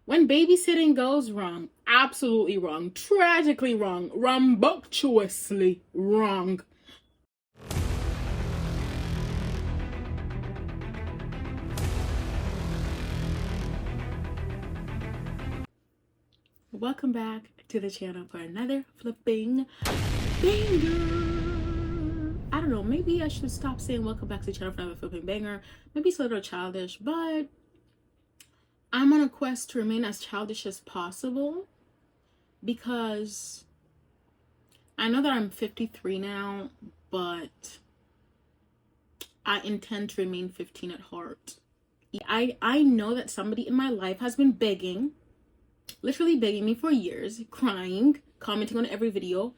When babysitting goes wrong, absolutely wrong, tragically wrong, rambunctiously wrong. Welcome back to the channel for another flipping banger. I don't know, maybe I should stop saying welcome back to the channel for another flipping banger. Maybe it's a little childish, but I'm on a quest to remain as childish as possible because I know that I'm 53 now, but I intend to remain 15 at heart. I know that somebody in my life has been begging, literally begging me for years, crying, commenting on every video.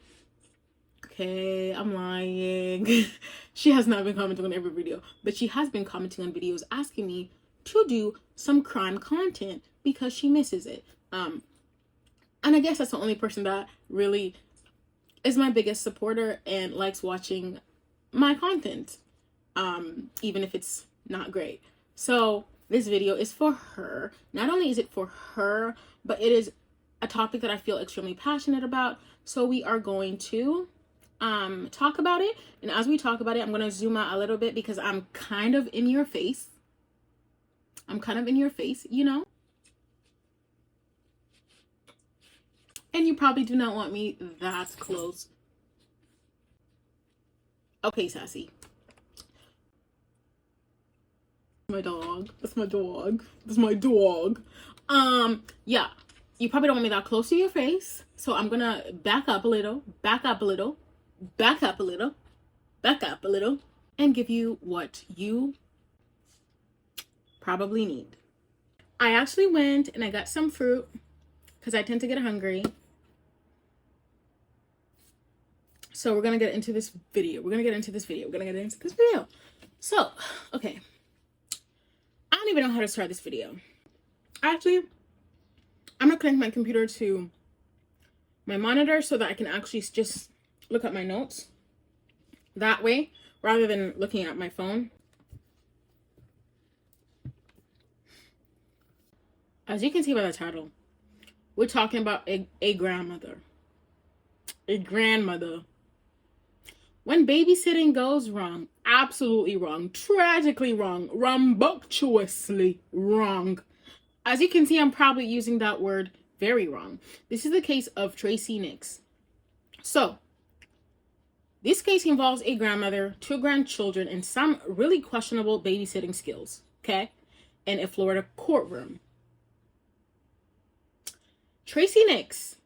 Okay, I'm lying. She has not been commenting on every video, but she has been commenting on videos asking me to do some crime content because she misses it. And I guess that's the only person that really is my biggest supporter and likes watching my content, even if it's not great. So this video is for her. Not only is it for her, but it is a topic that I feel extremely passionate about. So we are going to talk about it. And as we talk about it, I'm going to zoom out a little bit because I'm kind of in your face. You know? And you probably do not want me that close. Okay, sassy. My dog. That's my dog. That's my dog. Yeah. You probably don't want me that close to your face. So I'm gonna back up a little, and give you what you probably need. I actually went and I got some fruit because I tend to get hungry. So we're gonna get into this video. So, okay. I don't even know how to start this video. Actually, I'm gonna connect my computer to my monitor so that I can actually just look at my notes that way rather than looking at my phone. As you can see by the title, we're talking about a grandmother. A grandmother. When babysitting goes wrong, absolutely wrong, tragically wrong, rambunctiously wrong. As you can see, I'm probably using that word very wrong. This is the case of Tracey Nix. So, this case involves a grandmother, 2 grandchildren, and some really questionable babysitting skills, okay, in a Florida courtroom. Tracey Nix,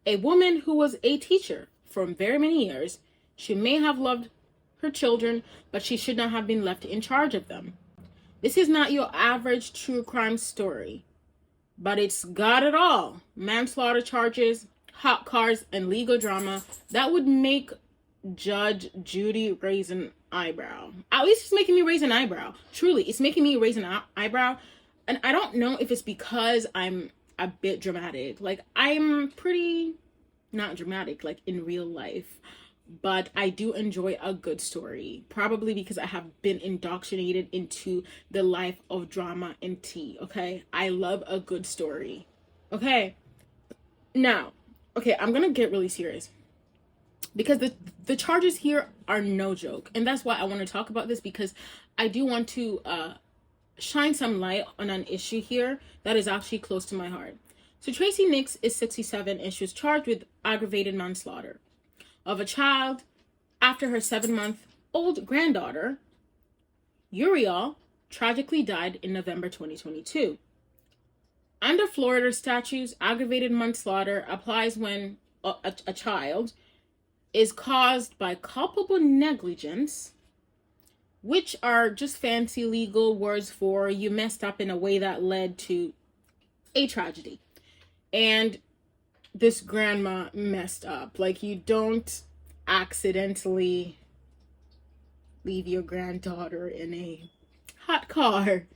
a woman who was a teacher for very many years, she may have loved her children, but she should not have been left in charge of them. This is not your average true crime story, but it's got it all. Manslaughter charges, hot cars, and legal drama that would make Judge Judy raise an eyebrow. At least it's making me raise an eyebrow. Truly, it's making me raise an eyebrow. And I don't know if it's because I'm a bit dramatic. Like, I'm pretty not dramatic, like in real life. But I do enjoy a good story. Probably because I have been indoctrinated into the life of drama and tea, okay? I love a good story, okay? Now, okay, I'm gonna get really serious. Because the charges here are no joke. And that's why I want to talk about this, because I do want to shine some light on an issue here that is actually close to my heart. So Tracey Nix is 67 and she was charged with aggravated manslaughter of a child after her 7-month-old granddaughter, Uriel, tragically died in November 2022. Under Florida statutes, aggravated manslaughter applies when a child is caused by culpable negligence, which are just fancy legal words for you messed up in a way that led to a tragedy. And this grandma messed up. Like, you don't accidentally leave your granddaughter in a hot car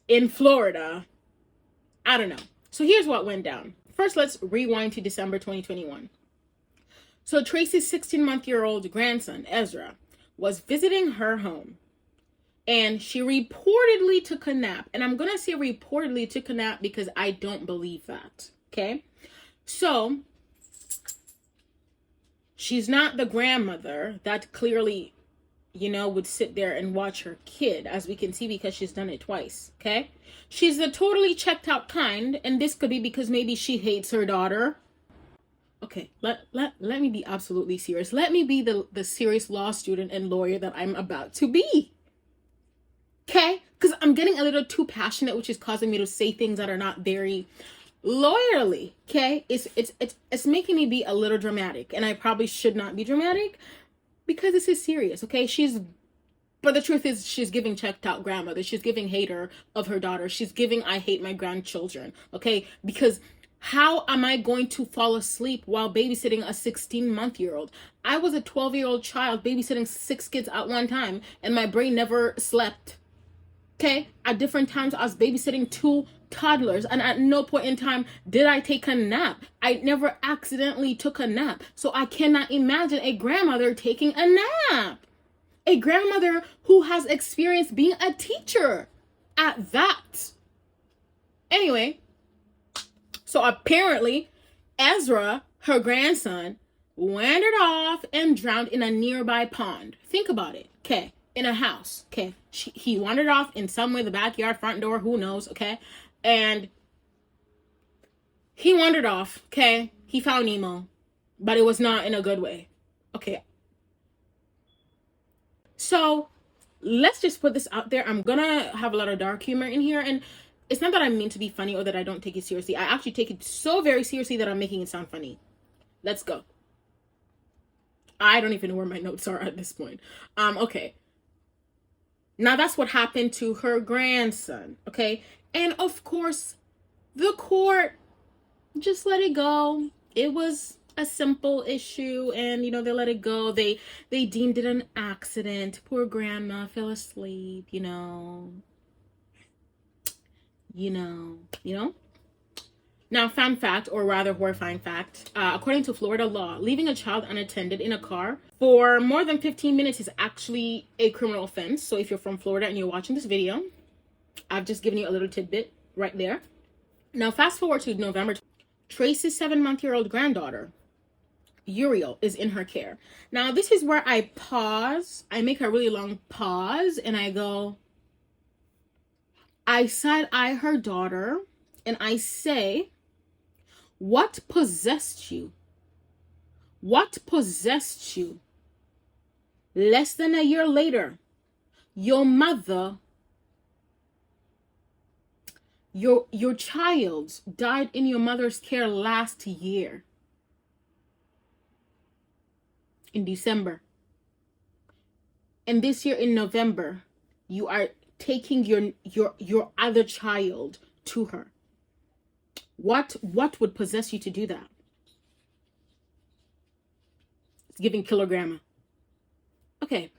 in Florida. I don't know. So here's what went down. First, let's rewind to December 2021. So Tracy's 16-month-old grandson, Ezra, was visiting her home. and she reportedly took a nap. And I'm going to say reportedly took a nap because I don't believe that. Okay? So, she's not the grandmother that clearly, would sit there and watch her kid, as we can see, because she's done it twice. Okay? She's the totally checked out kind, and this could be because maybe she hates her daughter. Okay, let me be absolutely serious. Let me be the serious law student and lawyer that I'm about to be. Okay? Because I'm getting a little too passionate, which is causing me to say things that are not very lawyerly. Okay? It's making me be a little dramatic, and I probably should not be dramatic because this is serious. Okay? But the truth is, she's giving checked out grandmother. She's giving hater of her daughter. She's giving I hate my grandchildren. Okay? Because how am I going to fall asleep while babysitting a 16-month-old? I was a 12-year-old child babysitting 6 kids at one time, and my brain never slept. Okay? At different times, I was babysitting 2 toddlers, and at no point in time did I take a nap. I never accidentally took a nap. So I cannot imagine a grandmother taking a nap. A grandmother who has experience being a teacher at that. Anyway, so apparently, Ezra, her grandson, wandered off and drowned in a nearby pond. Think about it, okay? In a house, okay? He wandered off in some way, the backyard, front door, who knows, okay? And he wandered off, okay? He found Nemo, but it was not in a good way, okay? So, let's just put this out there. I'm gonna have a lot of dark humor in here, and it's not that I mean to be funny or that I don't take it seriously. I actually take it so very seriously that I'm making it sound funny. Let's go. I don't even know where my notes are at this point. Okay. Now that's what happened to her grandson, okay? And of course, the court just let it go. It was a simple issue, and they let it go. They deemed it an accident. Poor grandma fell asleep, Now, fun fact, or rather horrifying fact, according to Florida law, leaving a child unattended in a car for more than 15 minutes is actually a criminal offense. So if you're from Florida and you're watching this video, I've just given you a little tidbit right there. Now, fast forward to November. Tracy's 7-month-old granddaughter, Uriel, is in her care. Now, this is where I pause. I make a really long pause, and I go, I side-eye her daughter, and I say, what possessed you? What possessed you? Less than a year later, your mother, your child died in your mother's care last year. In December. And this year in November, you are taking your other child to her. What would possess you to do that? It's giving killer grandma. Okay.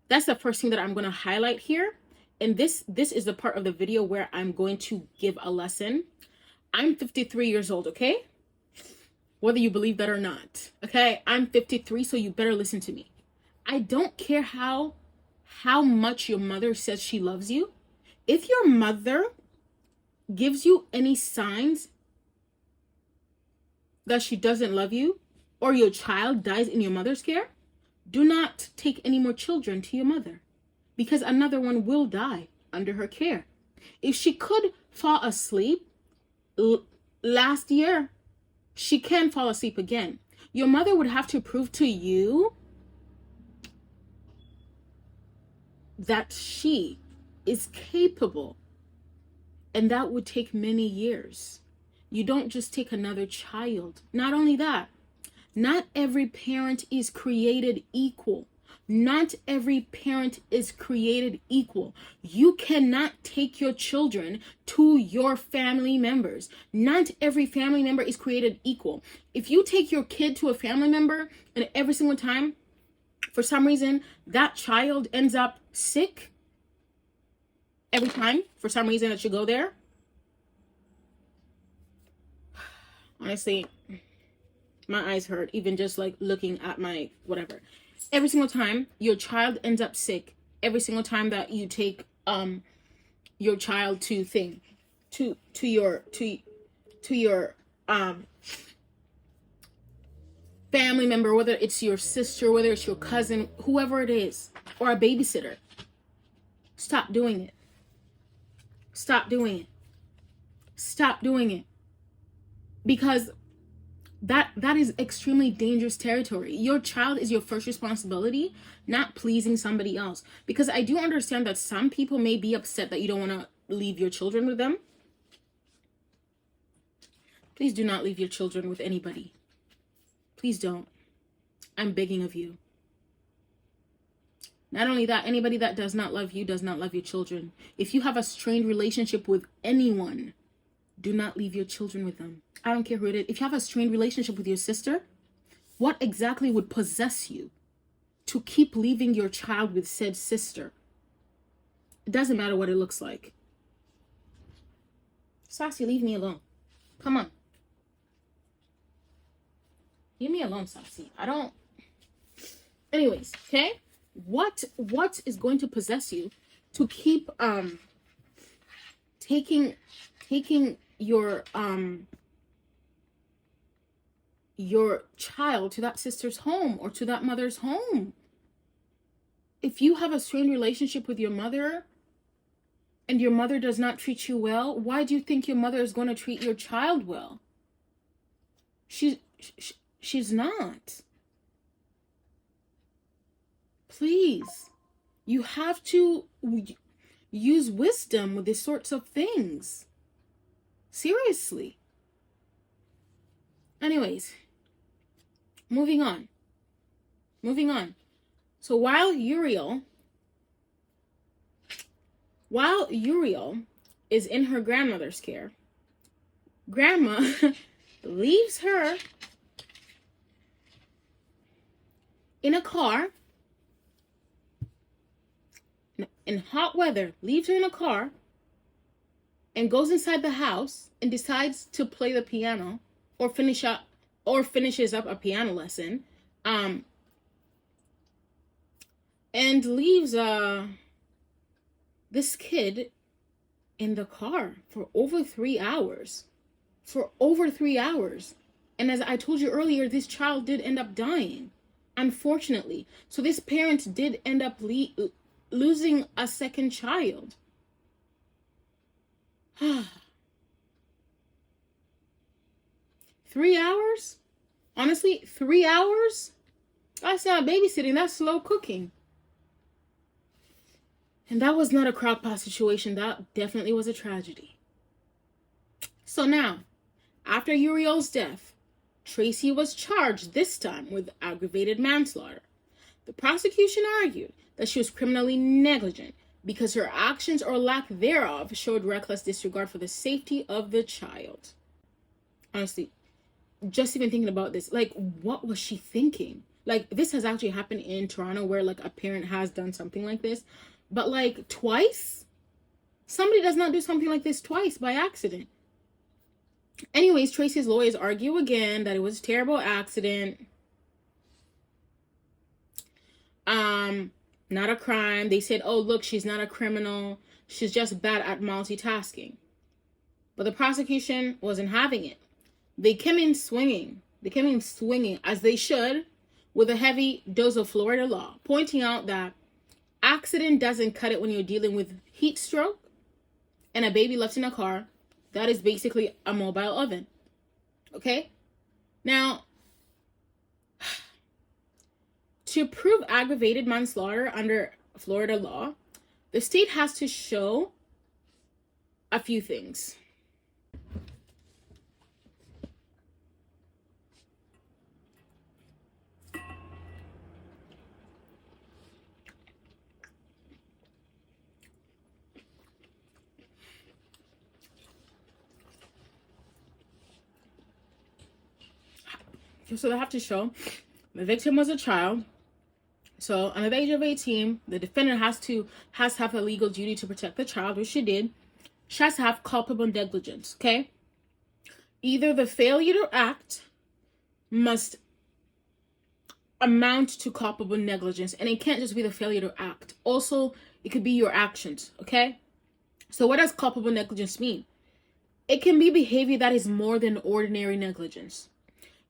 That's the first thing that I'm going to highlight here. And this is the part of the video where I'm going to give a lesson. I'm 53 years old, okay? Whether you believe that or not, okay? I'm 53, so you better listen to me. I don't care how much your mother says she loves you. If your mother gives you any signs that she doesn't love you, or your child dies in your mother's care, do not take any more children to your mother, because another one will die under her care. If she could fall asleep last year, she can fall asleep again. Your mother would have to prove to you that she is capable, and that would take many years. You don't just take another child. Not only that, not every parent is created equal. Not every parent is created equal. You cannot take your children to your family members. Not every family member is created equal. If you take your kid to a family member and every single time, for some reason, that child ends up sick, every time, for some reason that you go there, honestly, my eyes hurt, even just like looking at my whatever. Every single time your child ends up sick, every single time that you take your child to your family member, whether it's your sister, whether it's your cousin, whoever it is, or a babysitter. Stop doing it. Stop doing it. Stop doing it. Because that is extremely dangerous territory. Your child is your first responsibility, not pleasing somebody else. Because I do understand that some people may be upset that you don't want to leave your children with them. Please do not leave your children with anybody. Please don't. I'm begging of you. Not only that, anybody that does not love you does not love your children. If you have a strained relationship with anyone, do not leave your children with them. I don't care who it is. If you have a strained relationship with your sister, what exactly would possess you to keep leaving your child with said sister? It doesn't matter what it looks like. Sassy, leave me alone. Come on. Leave me alone, Sassy. I don't... Anyways, okay? What is going to possess you to keep taking your child to that sister's home or to that mother's home? If you have a strained relationship with your mother and your mother does not treat you well, why do you think your mother is going to treat your child well? She's not. Please, you have to use wisdom with these sorts of things. Seriously. Anyways, moving on. So while Uriel is in her grandmother's care, grandma leaves her in a car in hot weather, leaves her in a car and goes inside the house and decides to play the piano or finishes up a piano lesson, and leaves this kid in the car for over 3 hours. And as I told you earlier, this child did end up dying, unfortunately. So this parent did end up losing a second child. 3 hours? Honestly, 3 hours? That's not babysitting, that's slow cooking. And that was not a crock-pot situation. That definitely was a tragedy. So now, after Uriel's death, Tracy was charged this time with aggravated manslaughter. The prosecution argued that she was criminally negligent because her actions or lack thereof showed reckless disregard for the safety of the child. Honestly, just even thinking about this, like, what was she thinking? Like, this has actually happened in Toronto where, like, a parent has done something like this. But, like, twice? Somebody does not do something like this twice by accident. Anyways, Tracy's lawyers argue again that it was a terrible accident. Not a crime. They said, oh, look, she's not a criminal. She's just bad at multitasking. But the prosecution wasn't having it. They came in swinging. As they should, with a heavy dose of Florida law, pointing out that accident doesn't cut it when you're dealing with heat stroke and a baby left in a car. That is basically a mobile oven. Okay? Now, to prove aggravated manslaughter under Florida law, the state has to show a few things. So they have to show the victim was a child. So under the age of 18, the defendant has to have a legal duty to protect the child, which she did. She has to have culpable negligence, okay? Either the failure to act must amount to culpable negligence, and it can't just be the failure to act. Also, it could be your actions, okay? So what does culpable negligence mean? It can be behavior that is more than ordinary negligence.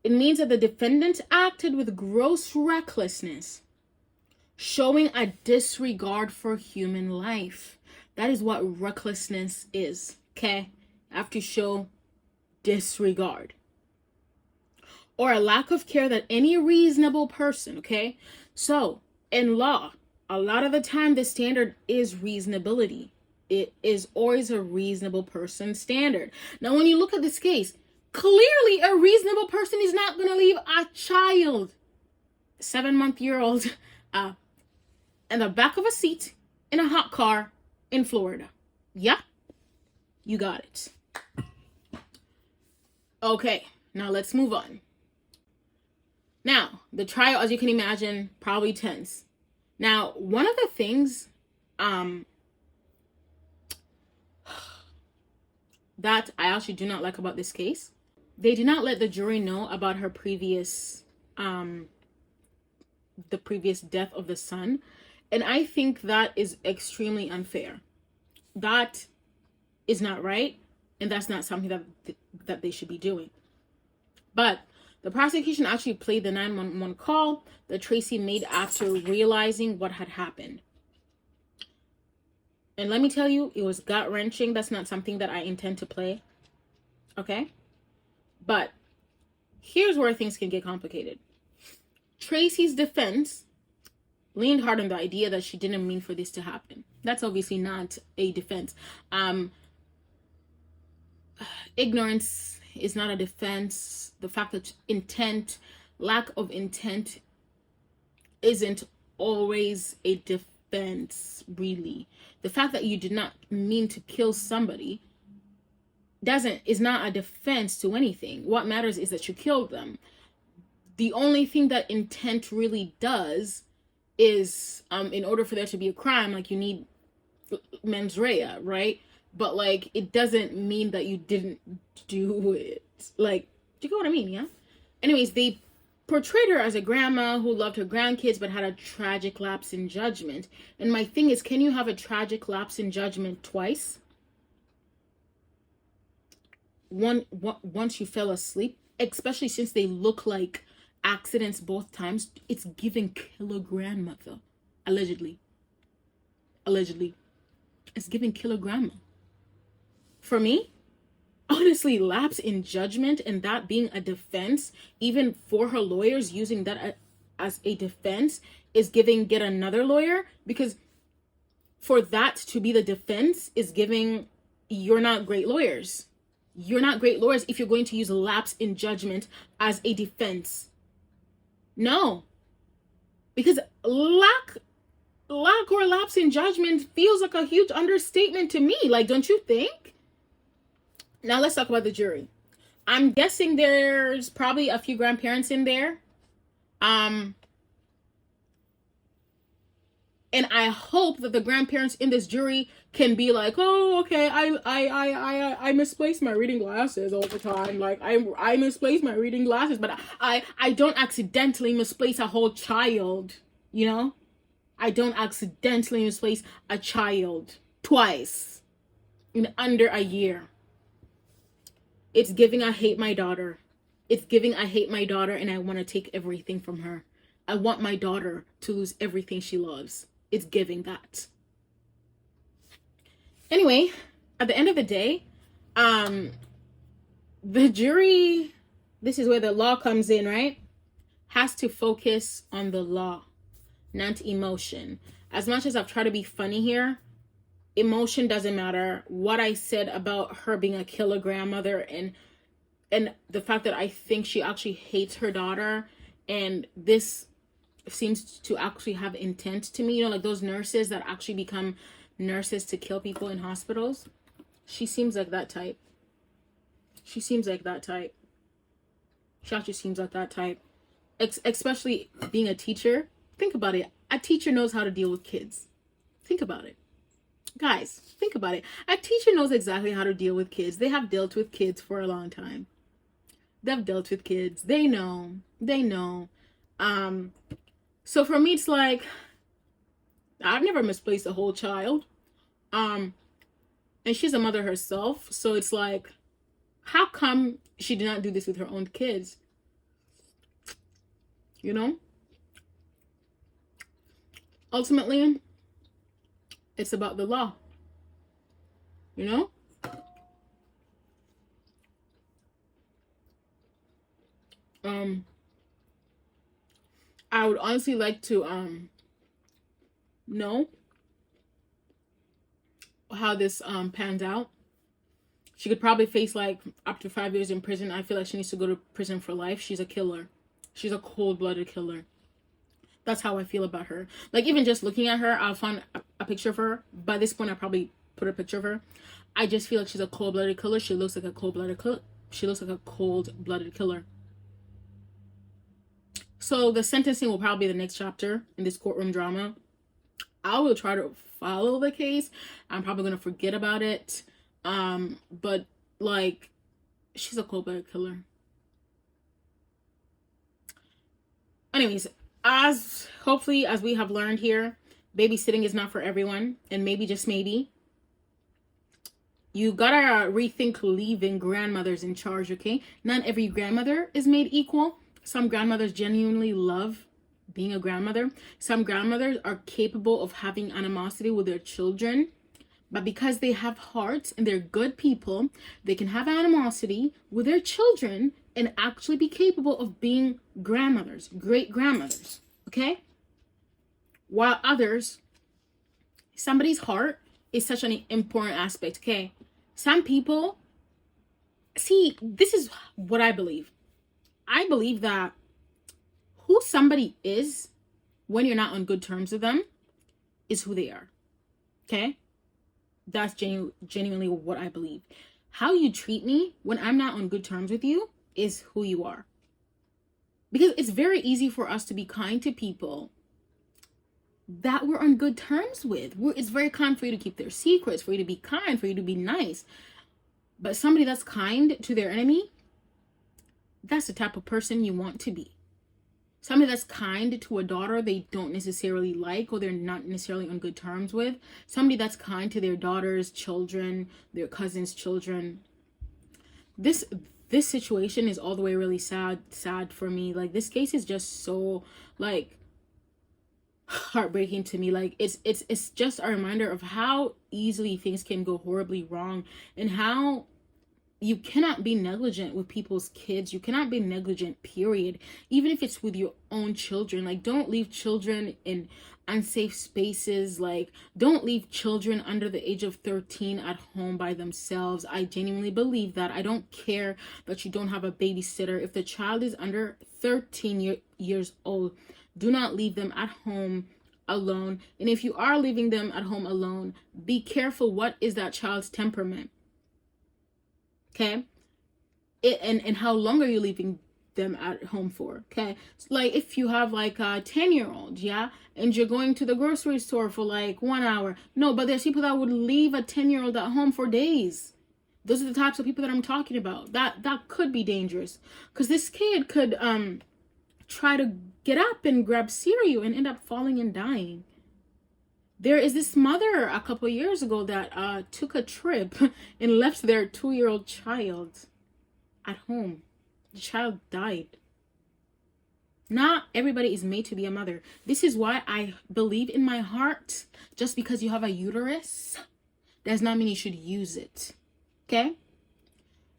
It means that the defendant acted with gross recklessness, showing a disregard for human life. That is what recklessness is, okay? You have to show disregard. Or a lack of care that any reasonable person, okay? So, in law, a lot of the time the standard is reasonability. It is always a reasonable person standard. Now, when you look at this case, clearly a reasonable person is not going to leave a child, 7-month-old, in the back of a seat in a hot car in Florida. Yeah, you got it. Okay, now let's move on. Now, the trial, as you can imagine, probably tense. Now, one of the things that I actually do not like about this case, they did not let the jury know about her previous, the previous death of the son. And I think that is extremely unfair. That is not right. And that's not something that they should be doing. But the prosecution actually played the 911 call that Tracy made after realizing what had happened. And let me tell you, it was gut-wrenching. That's not something that I intend to play. Okay? But here's where things can get complicated. Tracy's defense leaned hard on the idea that she didn't mean for this to happen. That's obviously not a defense. Ignorance is not a defense. The fact that lack of intent isn't always a defense, really. The fact that you did not mean to kill somebody is not a defense to anything. What matters is that you killed them. The only thing that intent really does is, in order for there to be a crime, like, you need mens rea, right? But, like, it doesn't mean that you didn't do it. Like, do you get what I mean? Yeah. Anyways, they portrayed her as a grandma who loved her grandkids but had a tragic lapse in judgment. And my thing is, can you have a tragic lapse in judgment twice? Once you fell asleep, especially since they look like accidents both times. It's giving killer grandmother. Allegedly. It's giving killer grandma. For me, honestly, lapse in judgment and that being a defense, even for her lawyers using that as a defense, is giving get another lawyer, because for that to be the defense is giving you're not great lawyers. You're not great lawyers if you're going to use lapse in judgment as a defense. No. Because lack or lapse in judgment feels like a huge understatement to me. Like, don't you think? Now let's talk about the jury. I'm guessing there's probably a few grandparents in there. And I hope that the grandparents in this jury can be like, oh, okay, I misplace my reading glasses all the time. Like, I misplace my reading glasses, but I don't accidentally misplace a whole child, you know? I don't accidentally misplace a child twice in under a year. It's giving I hate my daughter. It's giving I hate my daughter and I want to take everything from her. I want my daughter to lose everything she loves. It's giving that. Anyway, at the end of the day, the jury, this is where the law comes in, right? Has to focus on the law, not emotion. As much as I've tried to be funny here, emotion doesn't matter. What I said about her being a killer grandmother and the fact that I think she actually hates her daughter, and this seems to actually have intent to me, you know, like those nurses that actually become nurses to kill people in hospitals. She seems like that type. She actually seems like that type. Especially being a teacher. Think about it. A teacher knows how to deal with kids. Think about it. Guys, think about it. A teacher knows exactly how to deal with kids. They have dealt with kids for a long time. They've dealt with kids. They know. So for me, it's like, I've never misplaced a whole child. And she's a mother herself. So it's like, how come she did not do this with her own kids? You know? Ultimately, it's about the law. You know? I would honestly like to know how this pans out. She could probably face like up to 5 years in prison. I feel like she needs to go to prison for life. She's a killer. She's a cold-blooded killer. That's how I feel about her. Like, even just looking at her, I'll find a picture of her. By this point, I probably put a picture of her. I just feel like she's a cold-blooded killer. She looks like a cold-blooded killer. She looks like a cold-blooded killer. So the sentencing will probably be the next chapter in this courtroom drama. I will try to follow the case. I'm probably going to forget about it. But like, she's a cold-blooded killer. Anyways, as we have learned here, babysitting is not for everyone. And maybe, just maybe, you gotta rethink leaving grandmothers in charge, okay? Not every grandmother is made equal. Some grandmothers genuinely love being a grandmother. Some grandmothers are capable of having animosity with their children. But because they have hearts and they're good people, they can have animosity with their children and actually be capable of being grandmothers, great grandmothers, okay? While others, somebody's heart is such an important aspect, okay? Some people, see, this is what I believe. I believe that who somebody is when you're not on good terms with them is who they are, okay? That's genuinely what I believe. How you treat me when I'm not on good terms with you is who you are. Because it's very easy for us to be kind to people that we're on good terms with. It's very kind for you to keep their secrets, for you to be kind, for you to be nice. But somebody that's kind to their enemy, that's the type of person you want to be. Somebody that's kind to a daughter they don't necessarily like or they're not necessarily on good terms with. Somebody that's kind to their daughter's children, their cousin's children. This situation is all the way really sad for me. Like, this case is just so, like, heartbreaking to me. Like, it's just a reminder of how easily things can go horribly wrong and how you cannot be negligent with people's kids. You cannot be negligent, period. Even if it's with your own children. Like, don't leave children in unsafe spaces. Like, don't leave children under the age of 13 at home by themselves. I genuinely believe that. I don't care that you don't have a babysitter. If the child is under 13 years old, do not leave them at home alone. And if you are leaving them at home alone, be careful. What is that child's temperament? Okay, and how long are you leaving them at home for? Okay, so like, if you have like a 10-year-old, yeah, and you're going to the grocery store for like 1 hour, no, but there's people that would leave a 10-year-old at home for days. Those are the types of people that I'm talking about. That could be dangerous, because this kid could try to get up and grab cereal and end up falling and dying. There is this mother a couple of years ago that took a trip and left their 2-year-old child at home. The child died. Not everybody is made to be a mother. This is why I believe in my heart, just because you have a uterus does not mean you should use it. Okay?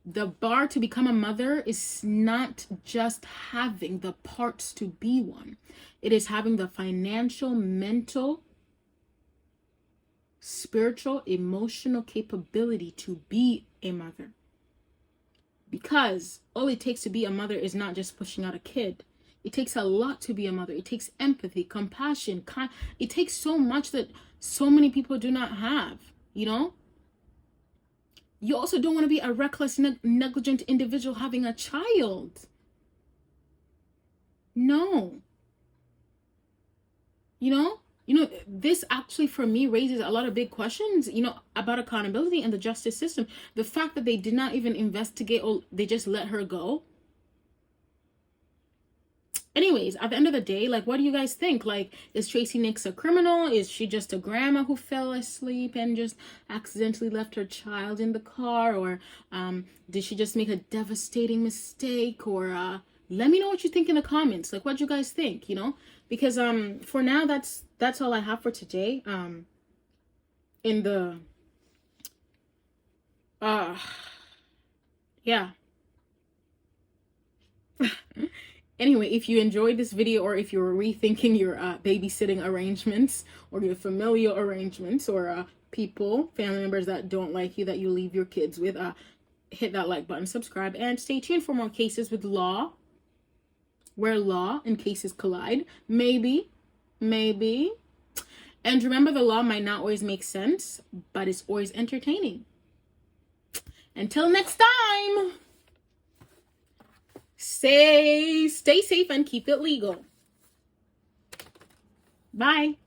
The bar to become a mother is not just having the parts to be one. It is having the financial, mental, spiritual, emotional capability to be a mother. Because all it takes to be a mother is not just pushing out a kid. It takes a lot to be a mother. It takes empathy, compassion. It takes so much that so many people do not have, you know? You also don't want to be a reckless, negligent individual having a child. No. You know, this actually for me raises a lot of big questions, about accountability and the justice system. The fact that they did not even investigate or they just let her go. Anyways, at the end of the day, like, what do you guys think? Like, is Tracey Nix a criminal? Is she just a grandma who fell asleep and just accidentally left her child in the car? Or did she just make a devastating mistake? Or let me know what you think in the comments. Like, what do you guys think, you know? Because for now, that's all I have for today. In the yeah. Anyway, if you enjoyed this video, or if you're rethinking your babysitting arrangements or your familial arrangements, or family members that don't like you, that you leave your kids with, hit that like button, subscribe, and stay tuned for more cases with law, where law and cases collide. Maybe. And remember, the law might not always make sense, but it's always entertaining. Until next time, stay safe and keep it legal. Bye.